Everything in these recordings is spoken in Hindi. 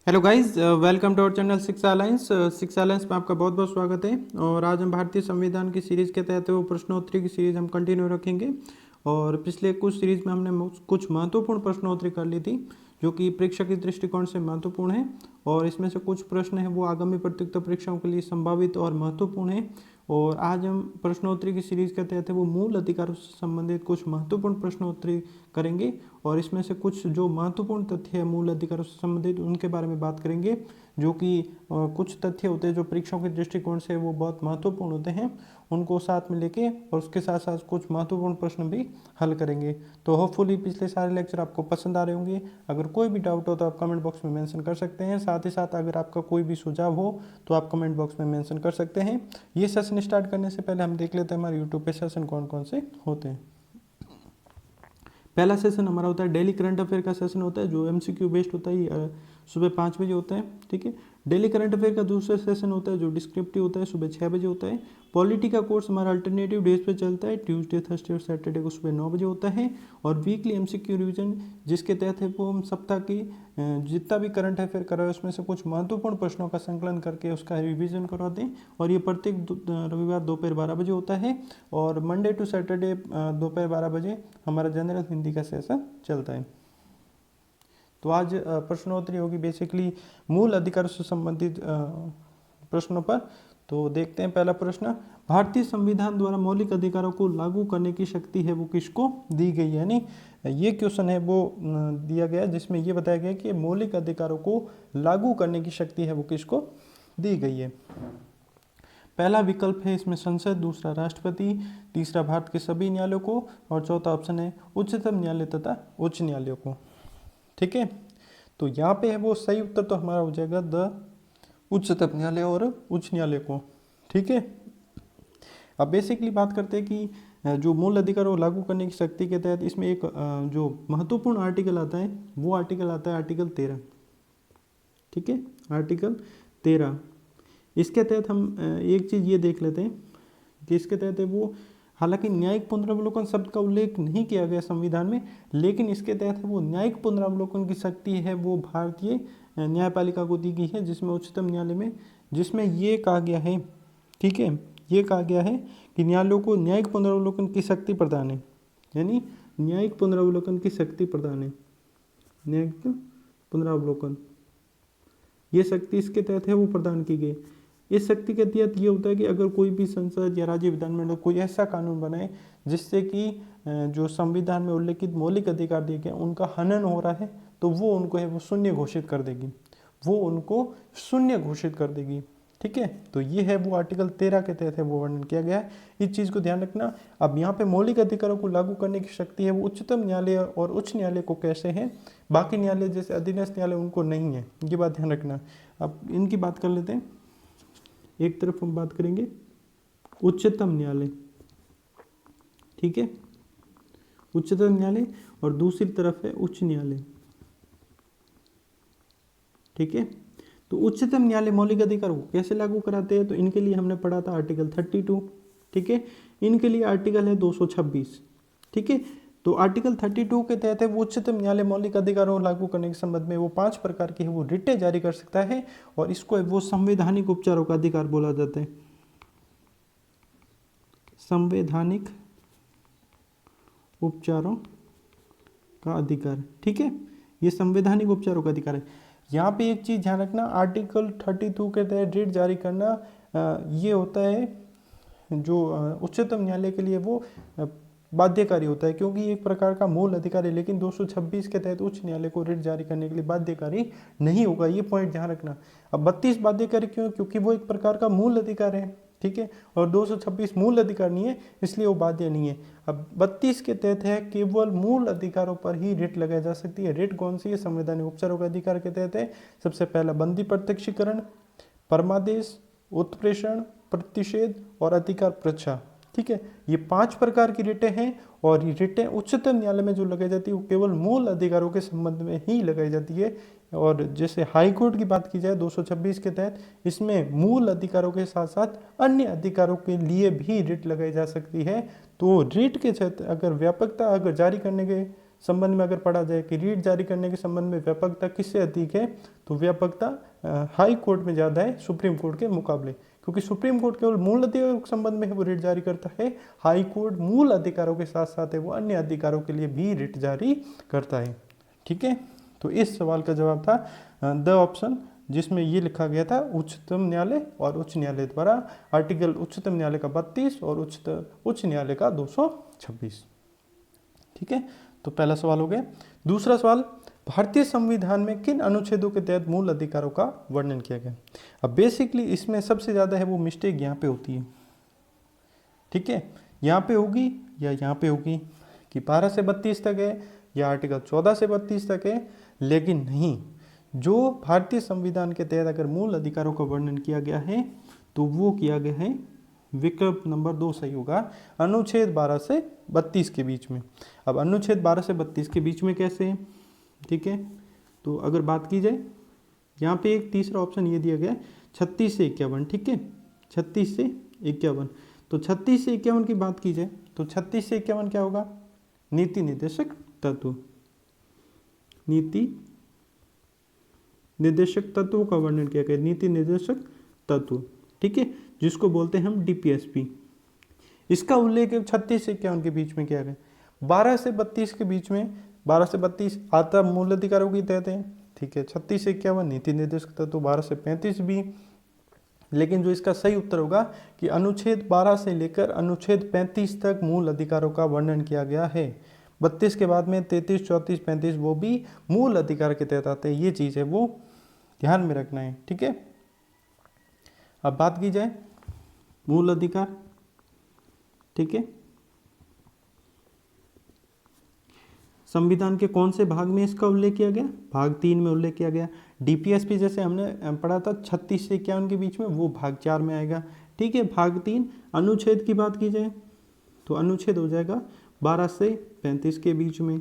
Hello guys, welcome to our channel Shiksha Alliance. Shiksha Alliance में आपका बहुत बहुत स्वागत है। और आज हम भारतीय संविधान की सीरीज़ के तहत वो प्रश्नोत्तरी की सीरीज़ हम कंटिन्यू रखेंगे। और पिछले कुछ सीरीज़ में हमने कुछ महत्वपूर्ण प्रश्नोत्तरी कर ली थी जो कि परीक्षा के दृष्टिकोण से महत्वपूर्ण है। और इसमें से कुछ प्रश्न हैं वो आगामी प्रतियोगिता परीक्षाओं के लिए संभावित और महत्वपूर्ण है। और आज हम प्रश्नोत्तरी की सीरीज़ के तहत वो मूल अधिकारों से संबंधित कुछ महत्वपूर्ण प्रश्नोत्तरी करेंगे। और इसमें से कुछ जो महत्वपूर्ण तथ्य है मूल अधिकारों से संबंधित उनके बारे में बात करेंगे, जो कि कुछ तथ्य होते हैं जो परीक्षाओं के दृष्टिकोण से वो बहुत महत्वपूर्ण होते हैं, उनको साथ में लेके और उसके साथ साथ कुछ महत्वपूर्ण प्रश्न भी हल करेंगे। तो होपफुली पिछले सारे लेक्चर आपको पसंद आ रहे होंगे। अगर कोई भी डाउट हो तो आप कमेंट बॉक्स में मेंशन कर सकते हैं। साथ ही साथ अगर आपका कोई भी सुझाव हो तो आप कमेंट बॉक्स में मेंशन कर सकते हैं। ये सेशन स्टार्ट करने से पहले हम देख लेते हैं हमारे यूट्यूब पे सेशन कौन कौन से होते हैं। पहला सेशन हमारा होता है डेली करंट अफेयर का सेशन होता है जो एमसीक्यू बेस्ड होता है, सुबह 5 बजे होता है। ठीक है। डेली करंट अफेयर का दूसरा सेशन होता है जो डिस्क्रिप्टिव होता है, सुबह 6 बजे होता है। पॉलिटी का कोर्स हमारा अल्टरनेटिव डेज पे चलता है, ट्यूसडे थर्सडे और सैटरडे को सुबह 9 बजे होता है। और वीकली एमसीक्यू रिवीजन जिसके तहत है वो हम सप्ताह की जितना भी करंट अफेयर कराए उसमें से कुछ महत्वपूर्ण प्रश्नों का संकलन करके उसका रिवीजन करवाते हैं। और ये प्रत्येक रविवार दोपहर 12 बजे होता है। और मंडे टू सैटरडे दोपहर 12 बजे हमारा जनरल हिंदी का सेशन चलता है। तो आज प्रश्नोत्तरी होगी बेसिकली मूल अधिकारों से संबंधित प्रश्नों पर। तो देखते हैं पहला प्रश्न, भारतीय संविधान द्वारा मौलिक अधिकारों को लागू करने की शक्ति है वो किसको दी गई है। यानी ये क्वेश्चन है वो दिया गया जिसमें ये बताया गया कि मौलिक अधिकारों को लागू करने की शक्ति है वो किसको दी गई है। पहला विकल्प है इसमें संसद, दूसरा राष्ट्रपति, तीसरा भारत के सभी न्यायालयों को और चौथा ऑप्शन है उच्चतम न्यायालय तथा उच्च न्यायालयों को। ठीक है। तो यहाँ पे है वो सही उत्तर तो हमारा हो जाएगा द उच्चतम न्यायालय और उच्च न्यायालय को। ठीक है। अब बेसिकली बात करते हैं कि जो मूल अधिकार को लागू करने की शक्ति के तहत इसमें एक जो महत्वपूर्ण आर्टिकल आता है वो आर्टिकल आता है आर्टिकल 13। ठीक है। आर्टिकल 13 इसके तहत हम एक चीज़ ये देख लेते हैं कि इसके तहत है वो, हालांकि न्यायिक पुनरावलोकन शब्द का उल्लेख नहीं किया गया संविधान में, लेकिन इसके तहत वो न्यायिक पुनरावलोकन की शक्ति है वो भारतीय न्यायपालिका को दी गई है, जिसमें उच्चतम न्यायालय में जिसमें ये कहा गया है, ठीक है, ये कहा गया है कि न्यायालयों को न्यायिक पुनरावलोकन की शक्ति प्रदान है। यानी न्यायिक पुनरावलोकन की शक्ति प्रदान है, न्यायिक पुनरावलोकन ये शक्ति इसके तहत है वो प्रदान की गई। इस शक्ति के तहत ये होता है कि अगर कोई भी संसद या राज्य विधानमंडल कोई ऐसा कानून बनाए जिससे कि जो संविधान में उल्लेखित मौलिक अधिकार दिए गए उनका हनन हो रहा है तो वो उनको है वो शून्य घोषित कर देगी, वो उनको शून्य घोषित कर देगी। ठीक है। तो ये है वो आर्टिकल 13 के तहत है वो वर्णन किया गया है। इस चीज़ को ध्यान रखना। अब यहाँ पे मौलिक अधिकारों को लागू करने की शक्ति है वो उच्चतम न्यायालय और उच्च न्यायालय को कैसे है, बाकी न्यायालय जैसे अधीनस्थ न्यायालय उनको नहीं है, ये बात ध्यान रखना। अब इनकी बात कर लेते हैं। एक तरफ हम बात करेंगे उच्चतम न्यायालय, ठीक है, उच्चतम न्यायालय, और दूसरी तरफ है उच्च न्यायालय। ठीक है। तो उच्चतम न्यायालय मौलिक अधिकार को कैसे लागू कराते हैं, तो इनके लिए हमने पढ़ा था आर्टिकल 32। ठीक है। इनके लिए आर्टिकल है 226। ठीक है। तो आर्टिकल 32 के तहत है वो उच्चतम न्यायालय मौलिक अधिकारों को लागू करने के संबंध में वो 5 प्रकार की है वो रिटें जारी कर सकता है, और इसको वो संवैधानिक उपचारों का अधिकार बोला जाता है, संवैधानिक उपचारों का अधिकार। ठीक है। ये संवैधानिक उपचारों का अधिकार है। यहाँ पे एक चीज ध्यान रखना, आर्टिकल 32 के तहत रिट जारी करना ये होता है जो उच्चतम न्यायालय के लिए वो बाध्यकारी होता है, क्योंकि एक प्रकार का मूल अधिकार है, लेकिन 226 के तहत उच्च न्यायालय को रिट जारी करने के लिए बाध्यकारी नहीं होगा, ये पॉइंट ध्यान रखना। अब 32 बाध्यकारी क्यों, क्योंकि वो एक प्रकार का मूल अधिकार है। ठीक है। और 226 मूल अधिकार नहीं है इसलिए वो बाध्य नहीं है। अब 32 के तहत है केवल मूल अधिकारों पर ही रिट लगाई जा सकती है। रिट कौन सी है, संवैधानिक उपचारों का अधिकार के तहत है। सबसे पहला बंदी प्रत्यक्षीकरण, परमादेश, उत्प्रेषण, प्रतिषेध और अधिकार प्रच्छा। ठीक है। ये 5 प्रकार की रिटें हैं, और ये रिटें उच्चतम न्यायालय में जो लगाई जाती है वो केवल मूल अधिकारों के संबंध में ही लगाई जाती है। और जैसे हाई कोर्ट की बात की जाए 226 के तहत, इसमें मूल अधिकारों के साथ साथ अन्य अधिकारों के लिए भी रिट लगाई जा सकती है। तो रिट के क्षेत्र अगर व्यापकता अगर जारी करने के संबंध में अगर पढ़ा जाए कि रीट जारी करने के संबंध में व्यापकता किससे अधिक है, तो व्यापकता हाई कोर्ट में ज़्यादा है सुप्रीम कोर्ट के मुकाबले, क्योंकि सुप्रीम कोर्ट केवल मूल अधिकारों के संबंध में है वो रिट जारी करता है, हाई कोर्ट मूल अधिकारों के साथ साथ है वो अन्य अधिकारों के लिए भी रिट जारी करता है। ठीक है, तो इस सवाल का जवाब था द ऑप्शन, जिसमें ये लिखा गया था उच्चतम न्यायालय और उच्च न्यायालय द्वारा आर्टिकल उच्चतम न्यायालय का 32 और उच्च न्यायालय का 226। ठीक है, तो पहला सवाल हो गया। दूसरा सवाल, भारतीय संविधान में किन अनुच्छेदों के तहत मूल अधिकारों का वर्णन किया गया। अब बेसिकली इसमें सबसे ज़्यादा है वो मिस्टेक यहाँ पे होती है। ठीक है, यहाँ पे होगी या यहाँ पे होगी कि 12 से 32 तक है या आर्टिकल 14 से 32 तक है, लेकिन नहीं, जो भारतीय संविधान के तहत अगर मूल अधिकारों का वर्णन किया गया है तो वो किया गया है, विकल्प नंबर 2 सही होगा, अनुच्छेद 12 से 32 के बीच में। अब अनुच्छेद 12 से 32 के बीच में कैसे, ठीक है, तो अगर बात की जाए यहाँ पे एक तीसरा ऑप्शन ये दिया गया 36 से 51। ठीक है, 36 से 51, तो 36 से 51 की बात की जाए तो 36 से 51 क्या होगा, नीति निर्देशक तत्व, नीति निर्देशक तत्वों का वर्णन किया गया, नीति निर्देशक तत्व। ठीक है, जिसको बोलते हैं हम डीपीएसपी। इसका उल्लेख 36 से 51 के बीच में किया गया। 12 से 32 के बीच में, 12 से 32 आता मूल अधिकारों की तहत है। ठीक है, 36 से 51 नीति निर्देशक तत्व, 12 से 35 भी। लेकिन जो इसका सही उत्तर होगा कि अनुच्छेद 12 से लेकर अनुच्छेद 35 तक मूल अधिकारों का वर्णन किया गया है। 32 के बाद में 33, 34, 35 वो भी मूल अधिकार के तहत आते हैं। ये चीज़ है वो ध्यान में रखना है। ठीक है, अब बात की जाए मूल अधिकार। ठीक है, संविधान के कौन से भाग में इसका उल्लेख किया गया, भाग 3 में उल्लेख किया गया। डीपीएसपी जैसे हमने पढ़ा था 36 से 51 के बीच में, वो भाग 4 में आएगा। ठीक है, भाग 3 अनुच्छेद की बात की जाए तो अनुच्छेद हो जाएगा 12 से 35 के बीच में।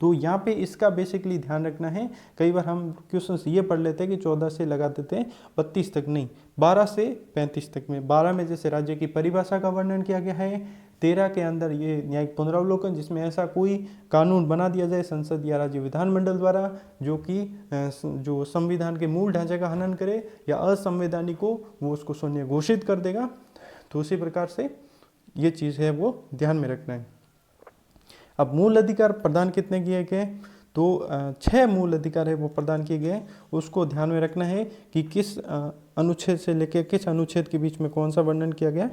तो यहाँ पे इसका बेसिकली ध्यान रखना है। कई बार हम क्वेश्चंस ये पढ़ लेते हैं कि 14 से लगा देते हैं 32 तक, नहीं, 12 से 35 तक में। 12 में जैसे राज्य की परिभाषा का वर्णन किया गया है, 13 के अंदर ये न्यायिक पुनरावलोकन, जिसमें ऐसा कोई कानून बना दिया जाए संसद या राज्य विधानमंडल द्वारा जो कि जो संविधान के मूल ढांचे का हनन करे या असंवैधानिक हो, वो उसको शून्य घोषित कर देगा। तो उसी प्रकार से ये चीज़ है वो ध्यान में रखना है। अब मूल अधिकार प्रदान कितने किए गए, तो 6 मूल अधिकार है वो प्रदान किए गए। उसको ध्यान में रखना है कि किस अनुच्छेद से लेकर किस अनुच्छेद के बीच में कौन सा वर्णन किया गया,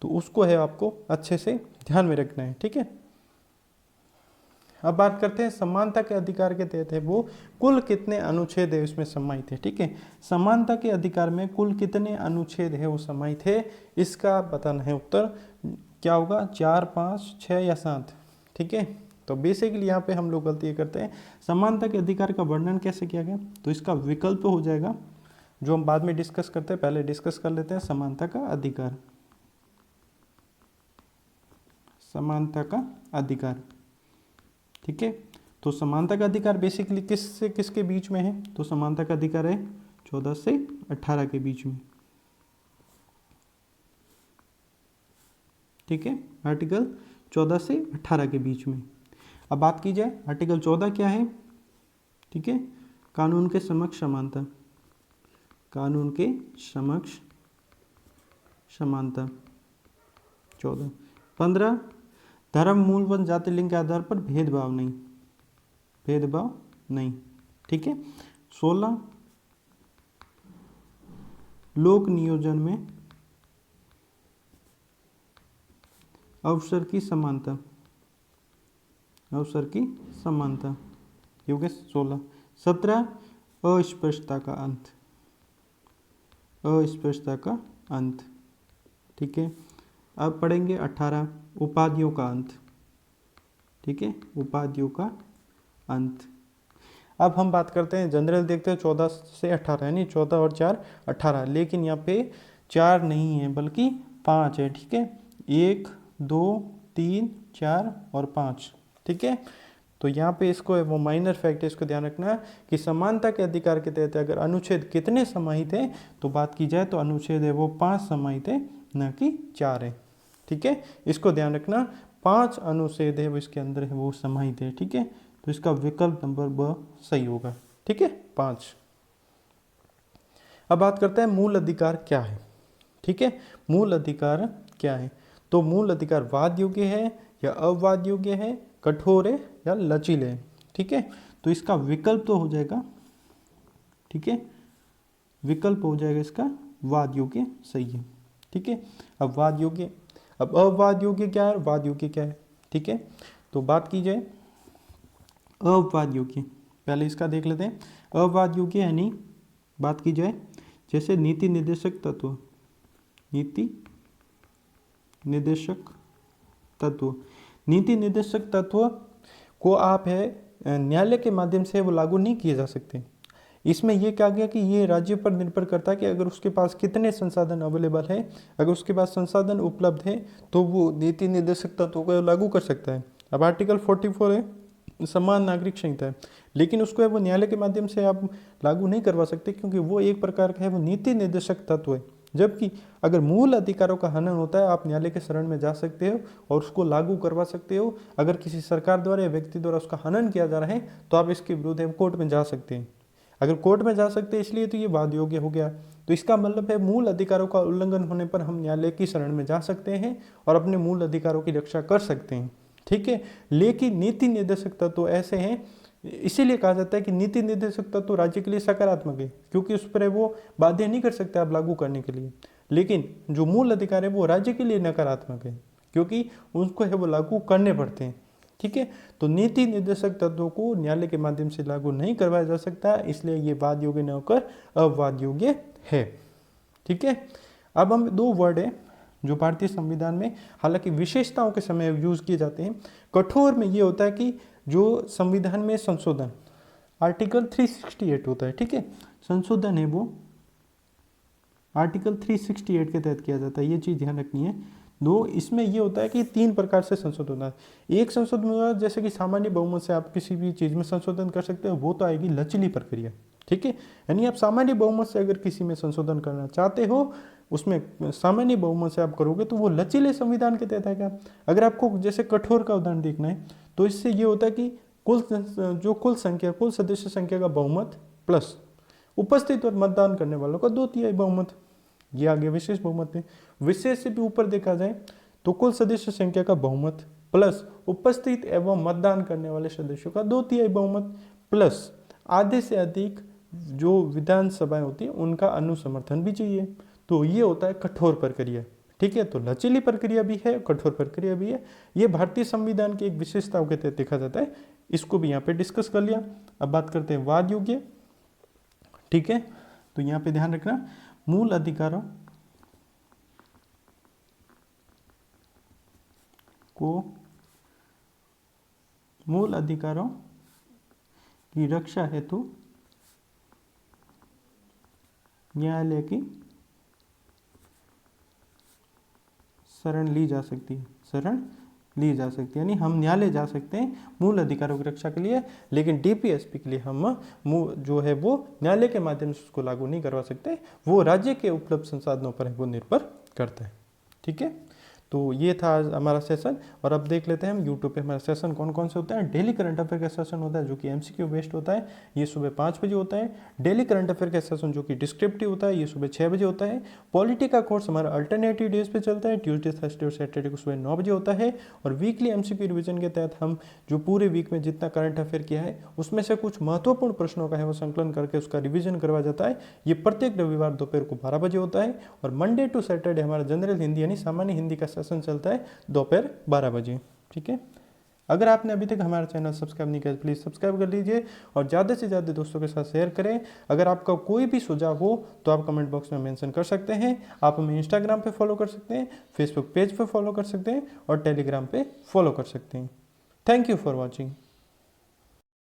तो उसको है आपको अच्छे से ध्यान में रखना है। ठीक है, अब बात करते हैं समानता के अधिकार के तहत है वो कुल कितने अनुच्छेद है इसमें समाहित है। ठीक है, समानता के अधिकार में कुल कितने अनुच्छेद है वो समाहित है, इसका बताना है। उत्तर क्या होगा, 4, 5, 6 या 7। ठीक है, तो बेसिकली यहाँ पे हम लोग गलती करते हैं, समानता के अधिकार का वर्णन कैसे किया गया, तो इसका विकल्प हो जाएगा जो हम बाद में डिस्कस करते हैं। पहले डिस्कस कर लेते हैं समानता का अधिकार। समानता का अधिकार, ठीक है, तो समानता का अधिकार बेसिकली किससे किसके बीच में है, तो समानता का अधिकार है 14 से 18 के बीच में। ठीक है, आर्टिकल 14 से 18 के बीच में। अब बात की जाए आर्टिकल 14 क्या है। ठीक है, कानून के समक्ष समानता, कानून के समक्ष समानता 14। 15 धर्म, मूल, वंश, जाति, लिंग के आधार पर भेदभाव नहीं, भेदभाव नहीं। ठीक है, 16 लोक नियोजन में अवसर की समानता, अवसर की समानता, ये हो गया 16। 17 अस्पष्टता का अंत, अस्पष्टता का अंत। ठीक है, अब पढ़ेंगे 18 उपाधियों का अंत। ठीक है, उपाधियों का अंत। अब हम बात करते हैं जनरल, देखते हैं 14 से 18, यानी 14 और 4 18, लेकिन यहाँ पे 4 नहीं है बल्कि 5 है। ठीक है, 1, 2, 3, 4 और 5। ठीक है, तो यहाँ पे इसको वो माइनर फैक्ट है, इसको ध्यान रखना कि समानता के अधिकार के तहत अगर अनुच्छेद कितने समाहित है, तो बात की जाए तो अनुच्छेद है वो 5 समाहित है, न कि 4 है। ठीक है, इसको ध्यान रखना, 5 अनुच्छेद है वो इसके अंदर है वो समाहित है। ठीक है, तो इसका विकल्प नंबर ब सही होगा। ठीक है, 5। अब बात करते हैं मूल अधिकार क्या है। ठीक है, मूल अधिकार क्या है, तो मूल अधिकार वाद योग्य है या अवाद योग्य है, कठोर है या लचीले है। ठीक है, तो इसका विकल्प तो हो जाएगा, ठीक है, विकल्प हो जाएगा इसका वाद योग्य सही है। ठीक है, अब वाद योग्य, अब अवाद योग्य क्या है, वाद योग्य क्या है। ठीक है, तो बात की जाए अवाद योग्य, पहले इसका देख लेते हैं। अवाद योग्य यानी बात की जाए जैसे नीति निर्देशक तत्व, नीति निर्देशक तत्व, नीति निर्देशक तत्व को आप है न्यायालय के माध्यम से वो लागू नहीं किए जा सकते। इसमें ये कहा गया कि ये राज्य पर निर्भर करता है कि अगर उसके पास कितने संसाधन अवेलेबल है, अगर उसके पास संसाधन उपलब्ध है तो वो नीति निर्देशक तत्वों को लागू कर सकता है। अब आर्टिकल 44 है समान नागरिक संहिता है, लेकिन उसको है वो न्यायालय के माध्यम से आप लागू नहीं करवा सकते क्योंकि वो एक प्रकार का है वो नीति निर्देशक तत्व है। जबकि अगर मूल अधिकारों का हनन होता है आप न्यायालय के शरण में जा सकते हो और उसको लागू करवा सकते हो। अगर किसी सरकार द्वारा या व्यक्ति द्वारा उसका हनन किया जा रहा है तो आप इसके विरुद्ध कोर्ट में जा सकते हैं। अगर कोर्ट में जा सकते हैं इसलिए तो ये वाद योग्य हो गया। तो इसका मतलब है मूल अधिकारों का उल्लंघन होने पर हम न्यायालय की शरण में जा सकते हैं और अपने मूल अधिकारों की रक्षा कर सकते हैं। ठीक है, लेकिन नीति निर्देशक तत्व ऐसे हैं, इसीलिए कहा जाता है कि नीति निर्देशक तत्व राज्य के लिए सकारात्मक है क्योंकि उस पर वो बाध्य नहीं कर सकते आप लागू करने के लिए। लेकिन जो मूल अधिकार है वो राज्य के लिए नकारात्मक है क्योंकि उनको है वो लागू करने पड़ते हैं। ठीक है, तो नीति निर्देशक तत्वों को न्यायालय के माध्यम से लागू नहीं करवाया जा सकता, इसलिए ये वाद योग्य न होकर अवाद योग्य है। ठीक है, अब हम 2 वर्ड है जो भारतीय संविधान में हालांकि विशेषताओं के समय यूज किए जाते हैं। कठोर में ये होता है कि जो संविधान में संशोधन आर्टिकल 368 होता है, ठीक है, संशोधन है वो आर्टिकल 368 के तहत किया जाता है, ये चीज़ ध्यान रखनी है। 2 इसमें ये होता है कि 3 प्रकार से संशोधन होता है। एक संशोधन होता है जैसे कि सामान्य बहुमत से आप किसी भी चीज़ में संशोधन कर सकते हो, वो तो आएगी लचीली प्रक्रिया। ठीक है, यानी आप सामान्य बहुमत से अगर किसी में संशोधन करना चाहते हो उसमें सामान्य बहुमत से आप करोगे तो वो लचीले संविधान के तहत आएगा। अगर आपको जैसे कठोर का उदाहरण देखना है तो इससे ये होता है कि कुल संख्या, कुल सदस्य संख्या का बहुमत प्लस उपस्थित और मतदान करने वालों का 2/3 बहुमत, ये आगे विशेष बहुमत है। विशेष से भी ऊपर देखा जाए तो कुल सदस्य संख्या का बहुमत प्लस उपस्थित एवं मतदान करने वाले सदस्यों का 2/3 बहुमत प्लस आधे से अधिक जो विधानसभाएं होती है उनका अनुसमर्थन भी चाहिए, तो ये होता है कठोर प्रक्रिया। ठीक है, तो लचीली प्रक्रिया भी है, कठोर प्रक्रिया भी है। ये भारतीय संविधान की एक विशेषताओं के तहत देखा जाता है, इसको भी यहाँ पे डिस्कस कर लिया। अब बात करते हैं वाद योग्य। ठीक है, तो यहाँ पे ध्यान रखना मूल अधिकारों की रक्षा हेतु न्यायालय की शरण ली जा सकती है, यानी हम न्यायालय जा सकते हैं मूल अधिकारों की रक्षा के लिए, लेकिन डीपीएसपी के लिए हम जो है वो न्यायालय के माध्यम से उसको लागू नहीं करवा सकते, वो राज्य के उपलब्ध संसाधनों पर वो निर्भर करता है। ठीक है, तो ये था आज हमारा सेशन। और अब देख लेते हैं हम यूट्यूब पे हमारा सेशन कौन कौन से होता है। डेली करंट अफेयर का सेशन होता है जो कि एमसीक्यू बेस्ड होता है, ये सुबह 5 बजे होता है। डेली करंट अफेयर का सेशन जो कि डिस्क्रिप्टिव होता है ये सुबह 6 बजे होता है। पॉलिटी का कोर्स हमारा अल्टरनेटिव डेज पे चलता है, ट्यूसडे, थर्सडे और सैटरडे को सुबह 9 बजे होता है। और वीकली एमसीक्यू रिविजन के तहत हम जो पूरे वीक में जितना करंट अफेयर किया है उसमें से कुछ महत्वपूर्ण प्रश्नों का है वो संकलन करके उसका रिविजन करवाया जाता है। ये प्रत्येक रविवार दोपहर को 12 बजे होता है। और मंडे टू सैटरडे हमारा जनरल हिंदी यानी सामान्य हिंदी का सेशन चलता है दोपहर 12 बजे। ठीक है, अगर आपने अभी तक हमारा चैनल सब्सक्राइब नहीं किया तो प्लीज़ सब्सक्राइब कर लीजिए और ज़्यादा से ज़्यादा दोस्तों के साथ शेयर करें। अगर आपका कोई भी सुझाव हो तो आप कमेंट बॉक्स में मेंशन कर सकते हैं। आप हमें इंस्टाग्राम पे फॉलो कर सकते हैं, फेसबुक पेज पे फॉलो कर सकते हैं और टेलीग्राम पे फॉलो कर सकते हैं। Thank you for watching.